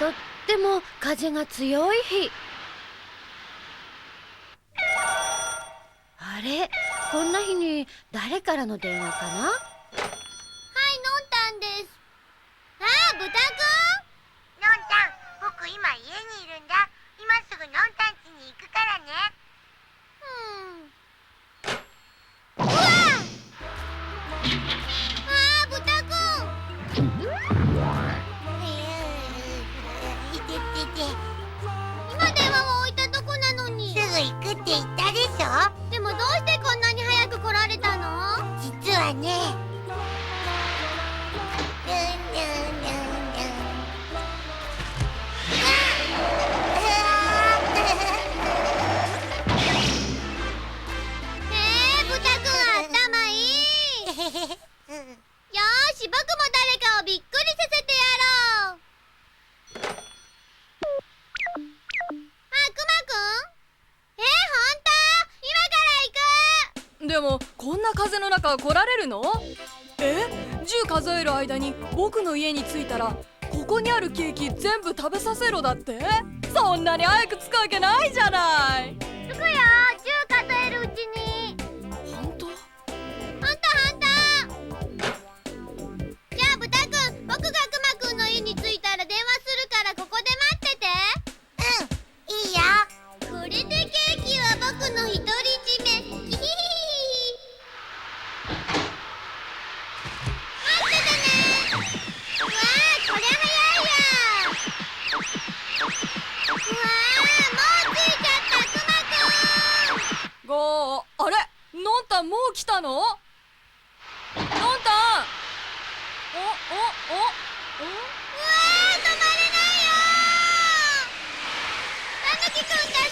とっても風が強い日。あれ、こんな日に誰からの電話かな。はい、のんたんです。ああ、豚くん。のんたん、僕今家にいるんだ。今すぐのんたん家に行くからね。うわああ、豚くん。いててて。今電話を置いたとこなのに。すぐ行くって言ったでしょ。でもどうしてこんなに早く来られたの？実はね、豚くん頭いい。よーし、僕も誰かをびっくりさせてやろう。あ、くまくん？ほんと？今から行く。でもこんな風の中来られるの？10数える間に僕の家に着いたらここにあるケーキ全部食べさせろだって？そんなに早く着くわけないじゃない。着くよ、10数えるうちに。本当？ほんと。じゃあ豚くん、僕がくまくんの家に着いたら電話するからここで待ってて。いいよ。これでケーキは僕の独り占め。ヒヒヒヒ。待っててね。うわー、こりゃ早いや。うわー、もう着いちゃった、くまくん。あれ、のんたんもう来たの？のんたん。うわー、止まれないよー。たぬきくん助